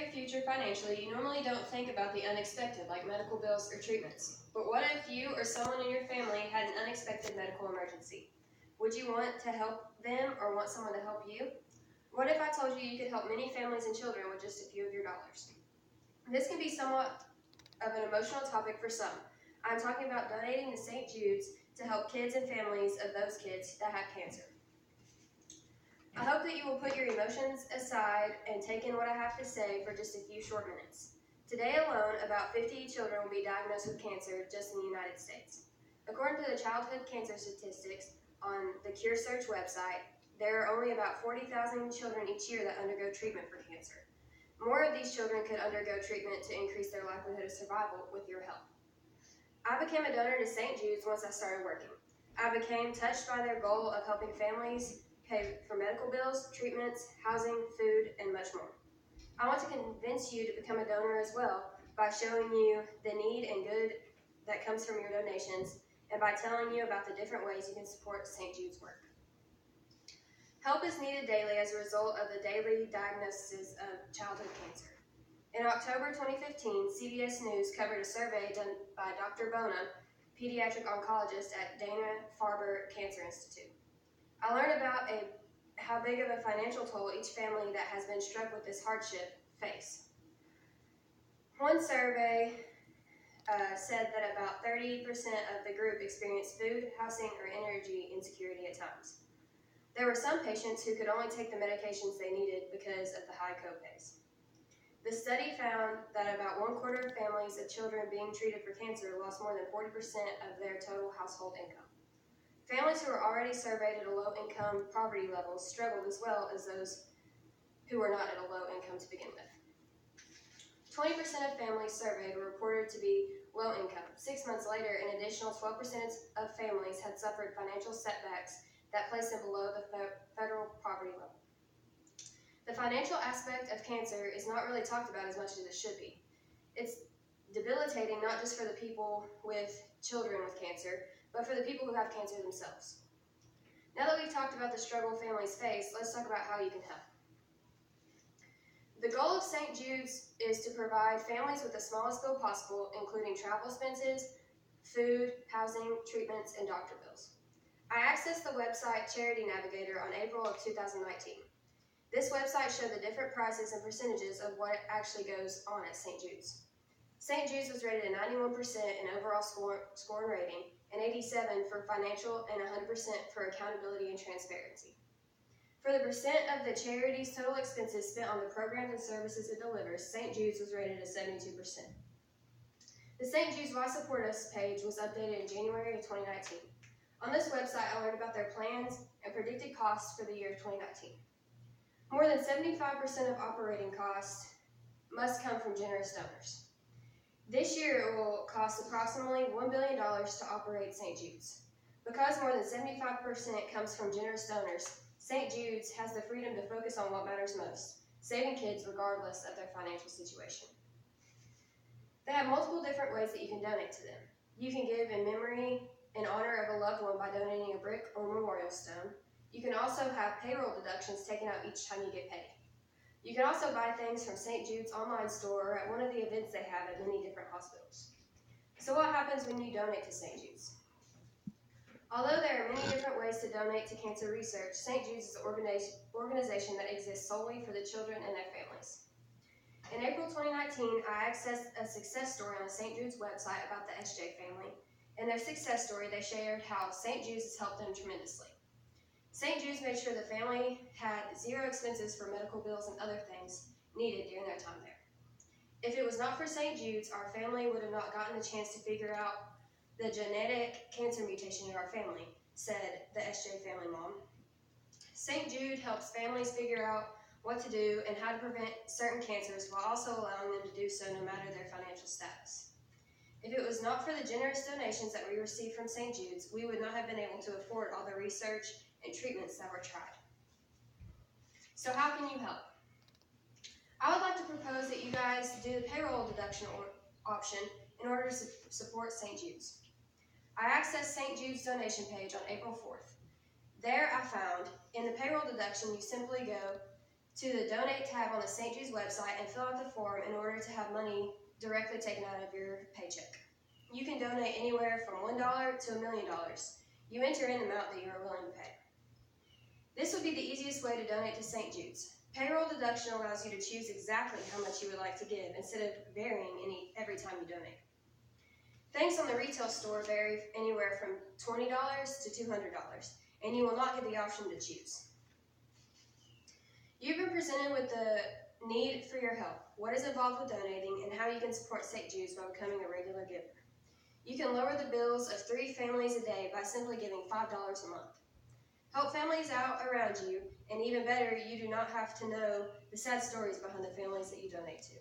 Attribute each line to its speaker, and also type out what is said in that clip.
Speaker 1: your future financially, you normally don't think about the unexpected, like medical bills or treatments. But what if you or someone in your family had an unexpected medical emergency? Would you want to help them or want someone to help you? What if I told you you could help many families and children with just a few of your dollars? This can be somewhat of an emotional topic for some. I'm talking about donating to St. Jude's to help kids and families of those kids that have cancer. I hope that you will put your emotions aside and take in what I have to say for just a few short minutes. Today alone, about 50 children will be diagnosed with cancer just in the United States. According to the childhood cancer statistics on the Cure Search website, there are only about 40,000 children each year that undergo treatment for cancer. More of these children could undergo treatment to increase their likelihood of survival with your help. I became a donor to St. Jude's once I started working. I became touched by their goal of helping families pay for medical bills, treatments, housing, food, and much more. I want to convince you to become a donor as well by showing you the need and good that comes from your donations and by telling you about the different ways you can support St. Jude's work. Help is needed daily as a result of the daily diagnosis of childhood cancer. In October 2015, CBS News covered a survey done by Dr. Bona, pediatric oncologist at Dana-Farber Cancer Institute. I learned about how big of a financial toll each family that has been struck with this hardship face. One survey said that about 30% of the group experienced food, housing, or energy insecurity at times. There were some patients who could only take the medications they needed because of the high copays. The study found that about 1/4 of families of children being treated for cancer lost more than 40% of their total household income. Families who were already surveyed at a low-income poverty level struggled as well as those who were not at a low income to begin with. 20% of families surveyed were reported to be low income. 6 months later, an additional 12% of families had suffered financial setbacks that placed them below the federal poverty level. The financial aspect of cancer is not really talked about as much as it should be. It's debilitating not just for the people with children with cancer, but for the people who have cancer themselves. Now that we've talked about the struggle families face, let's talk about how you can help. The goal of St. Jude's is to provide families with the smallest bill possible, including travel expenses, food, housing, treatments, and doctor bills. I accessed the website Charity Navigator on April of 2019. This website showed the different prices and percentages of what actually goes on at St. Jude's. St. Jude's was rated a 91% in overall score and rating, and 87% for financial, and 100% for accountability and transparency. For the percent of the charity's total expenses spent on the programs and services it delivers, St. Jude's was rated at 72%. The St. Jude's Why Support Us page was updated in January of 2019. On this website, I learned about their plans and predicted costs for the year 2019. More than 75% of operating costs must come from generous donors. This year, it will cost approximately $1 billion to operate St. Jude's. Because more than 75% comes from generous donors, St. Jude's has the freedom to focus on what matters most, saving kids regardless of their financial situation. They have multiple different ways that you can donate to them. You can give in memory in honor of a loved one by donating a brick or memorial stone. You can also have payroll deductions taken out each time you get paid. You can also buy things from St. Jude's online store or at one of the events they have at many different hospitals. So what happens when you donate to St. Jude's? Although there are many different ways to donate to cancer research, St. Jude's is an organization that exists solely for the children and their families. In April 2019, I accessed a success story on the St. Jude's website about the SJ family. In their success story, they shared how St. Jude's has helped them tremendously. St. Jude's made sure the family had zero expenses for medical bills and other things needed during their time there. If it was not for St. Jude's, our family would have not gotten the chance to figure out the genetic cancer mutation in our family, said the SJ family mom. St. Jude helps families figure out what to do and how to prevent certain cancers while also allowing them to do so no matter their financial status. If it was not for the generous donations that we received from St. Jude's, we would not have been able to afford all the research and treatments that were tried. So how can you help? I would like to propose that you guys do the payroll deduction option in order to support St. Jude's. I accessed St. Jude's donation page on April 4th. There I found, in the payroll deduction, you simply go to the Donate tab on the St. Jude's website and fill out the form in order to have money directly taken out of your paycheck. You can donate anywhere from $1 to $1 million. You enter in the amount that you are willing to pay. This would be the easiest way to donate to St. Jude's. Payroll deduction allows you to choose exactly how much you would like to give instead of varying every time you donate. Thanks on the retail store vary anywhere from $20 to $200, and you will not get the option to choose. You've been presented with the need for your help, what is involved with donating, and how you can support St. Jude's by becoming a regular giver. You can lower the bills of 3 families a day by simply giving $5 a month. Help families out around you, and even better, you do not have to know the sad stories behind the families that you donate to.